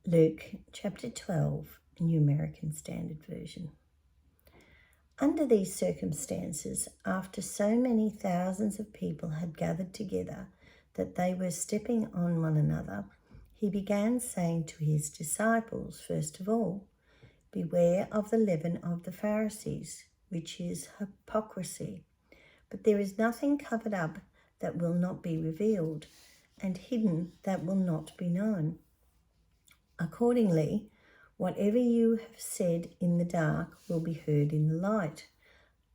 Luke chapter 12, New American Standard Version. Under these circumstances, after so many thousands of people had gathered together that they were stepping on one another, he began saying to his disciples, first of all, "Beware of the leaven of the Pharisees, which is hypocrisy. But there is nothing covered up that will not be revealed, and hidden that will not be known. Accordingly, whatever you have said in the dark will be heard in the light,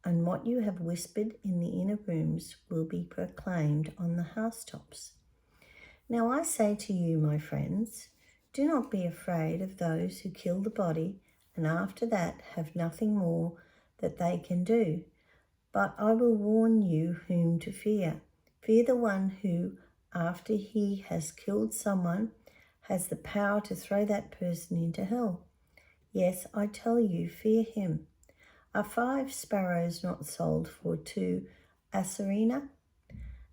and what you have whispered in the inner rooms will be proclaimed on the housetops. Now I say to you, my friends, do not be afraid of those who kill the body and after that have nothing more that they can do. But I will warn you whom to fear. Fear the one who, after he has killed someone, has the power to throw that person into hell. Yes, I tell you, fear him. Are 5 sparrows not sold for 2 aserina?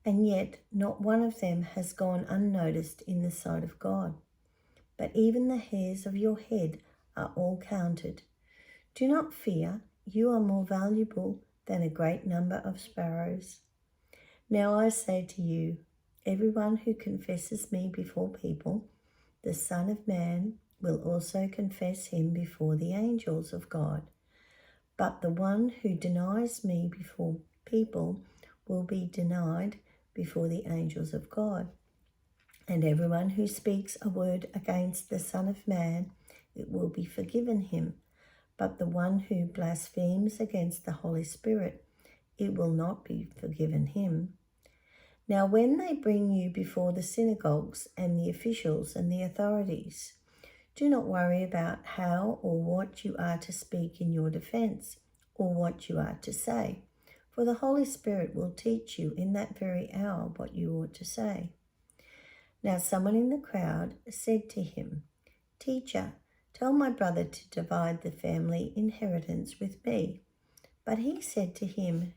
And yet not one of them has gone unnoticed in the sight of God. But even the hairs of your head are all counted. Do not fear, you are more valuable than a great number of sparrows. Now I say to you, everyone who confesses me before people, the Son of Man will also confess him before the angels of God. But the one who denies me before people will be denied before the angels of God. And everyone who speaks a word against the Son of Man, it will be forgiven him. But the one who blasphemes against the Holy Spirit, it will not be forgiven him. Now when they bring you before the synagogues and the officials and the authorities, do not worry about how or what you are to speak in your defense or what you are to say, for the Holy Spirit will teach you in that very hour what you ought to say. Now someone in the crowd said to him, "Teacher, tell my brother to divide the family inheritance with me." But he said to him,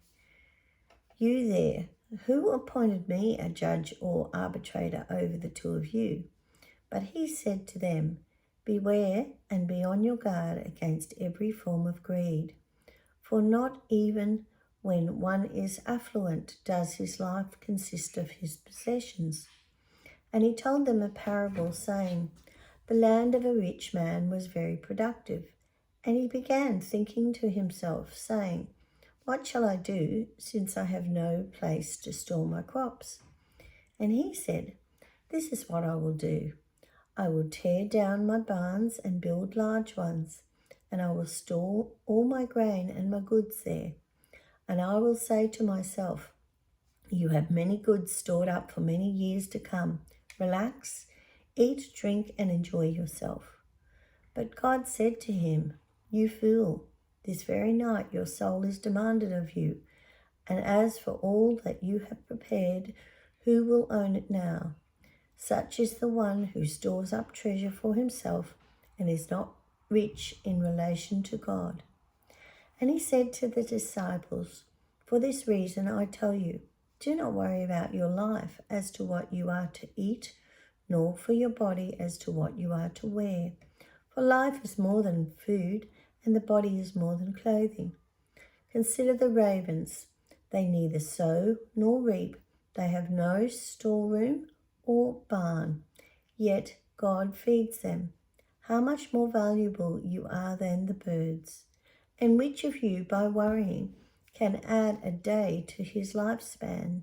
"You there, who appointed me a judge or arbitrator over the two of you?" But he said to them, "Beware and be on your guard against every form of greed, for not even when one is affluent does his life consist of his possessions." And he told them a parable, saying, "The land of a rich man was very productive, and he began thinking to himself, saying, 'What shall I do, since I have no place to store my crops?' And he said, 'This is what I will do. I will tear down my barns and build large ones, and I will store all my grain and my goods there. And I will say to myself, you have many goods stored up for many years to come. Relax, eat, drink, and enjoy yourself.' But God said to him, 'You fool, this very night your soul is demanded of you. And as for all that you have prepared, who will own it now?' Such is the one who stores up treasure for himself and is not rich in relation to God." And he said to the disciples, "For this reason I tell you, do not worry about your life as to what you are to eat, nor for your body as to what you are to wear. For life is more than food, and the body is more than clothing. Consider the ravens. They neither sow nor reap. They have no storeroom or barn, yet God feeds them. How much more valuable you are than the birds. And which of you, by worrying, can add a day to his lifespan?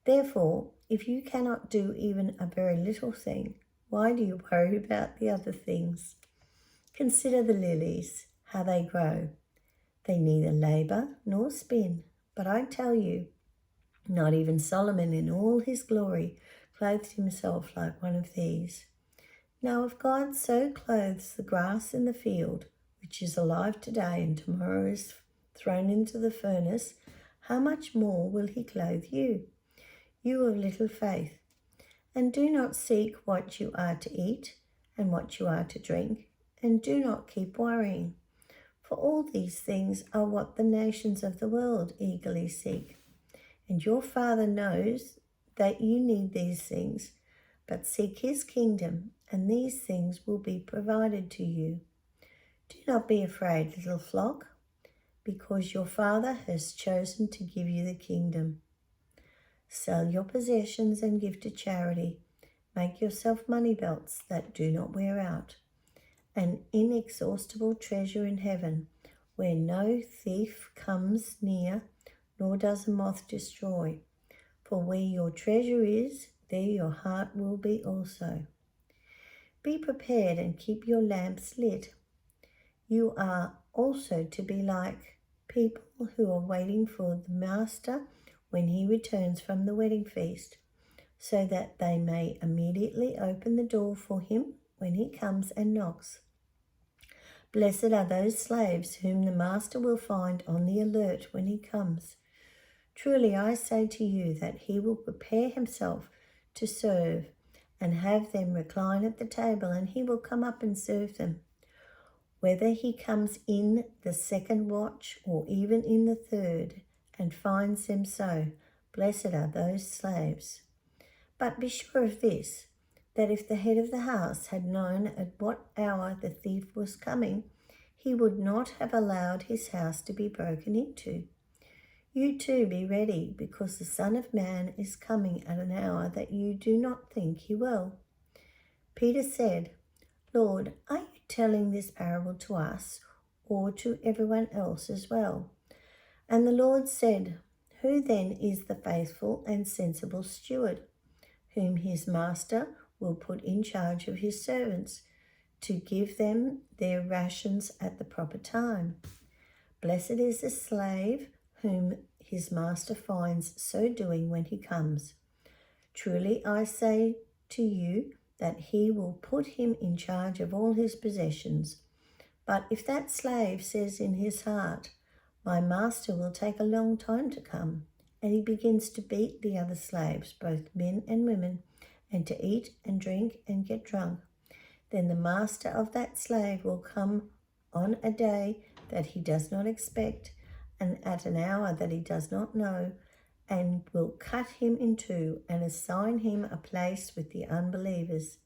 Therefore, if you cannot do even a very little thing, why do you worry about the other things? Consider the lilies, how they grow. They neither labor nor spin. But I tell you, not even Solomon in all his glory clothed himself like one of these. Now if God so clothes the grass in the field, which is alive today and tomorrow is thrown into the furnace, how much more will he clothe you, you of little faith? And do not seek what you are to eat and what you are to drink, and do not keep worrying. For all these things are what the nations of the world eagerly seek. And your Father knows that you need these things. but seek his kingdom, and these things will be provided to you. Do not be afraid, little flock, because your Father has chosen to give you the kingdom. Sell your possessions and give to charity. Make yourself money belts that do not wear out, an inexhaustible treasure in heaven, where no thief comes near, nor does a moth destroy. For where your treasure is, there your heart will be also. Be prepared and keep your lamps lit. You are also to be like people who are waiting for the master when he returns from the wedding feast, so that they may immediately open the door for him when he comes and knocks. Blessed are those slaves whom the master will find on the alert when he comes. Truly I say to you that he will prepare himself to serve and have them recline at the table, and he will come up and serve them. Whether he comes in the second watch or even in the third and finds them so, blessed are those slaves. But be sure of this, that if the head of the house had known at what hour the thief was coming, he would not have allowed his house to be broken into. You too be ready, because the Son of Man is coming at an hour that you do not think he will. Peter said, Lord, are you telling this parable to us or to everyone else as well? And the Lord said, Who then is the faithful and sensible steward, whom his master will put in charge of his servants, to give them their rations at the proper time? Blessed is the slave whom his master finds so doing when he comes. Truly I say to you that he will put him in charge of all his possessions. But if that slave says in his heart, My master will take a long time to come, and he begins to beat the other slaves, both men and women, and to eat and drink and get drunk, then the master of that slave will come on a day that he does not expect, and at an hour that he does not know, and will cut him in two and assign him a place with the unbelievers.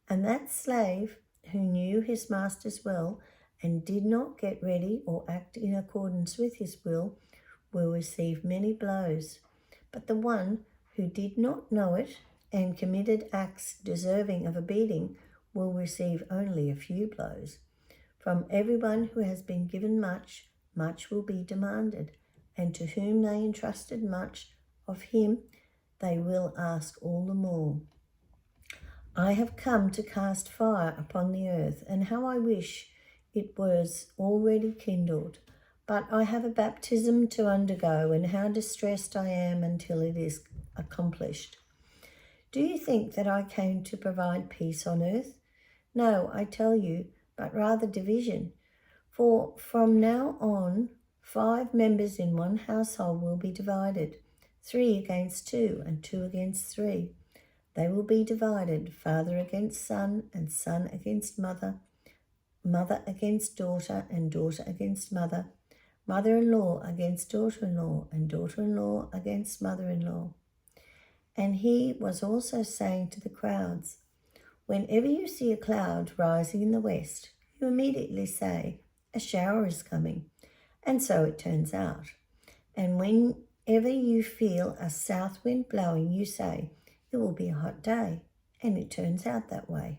And that slave, who knew his master's will and did not get ready or act in accordance with his will receive many blows. But the one who did not know it and committed acts deserving of a beating will receive only a few blows. From everyone who has been given much, much will be demanded, and to whom they entrusted much, of him they will ask all the more. I have come to cast fire upon the earth, and how I wish it was already kindled. But I have a baptism to undergo, and how distressed I am until it is accomplished. Do you think that I came to provide peace on earth? No, I tell you, but rather division. For from now on, 5 members in one household will be divided, 3 against 2, and 2 against 3. They will be divided, father against son, and son against mother, mother against daughter, and daughter against mother, mother-in-law against daughter-in-law, and daughter-in-law against mother-in-law. And he was also saying to the crowds, Whenever you see a cloud rising in the west, you immediately say, A shower is coming. And so it turns out. And whenever you feel a south wind blowing, you say, It will be a hot day. And it turns out that way.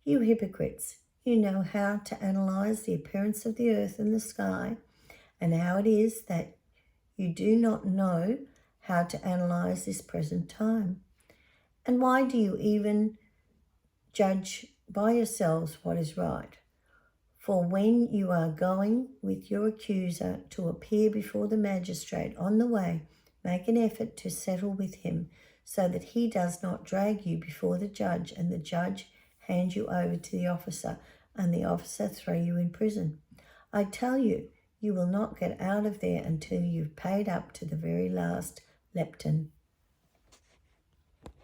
You hypocrites, you know how to analyze the appearance of the earth and the sky, and how it is that you do not know how to analyze this present time. And why do you even judge by yourselves what is right? For when you are going with your accuser to appear before the magistrate on the way, make an effort to settle with him, so that he does not drag you before the judge, and the judge hand you over to the officer, and the officer throw you in prison. I tell you, you will not get out of there until you've paid up to the very last lepton.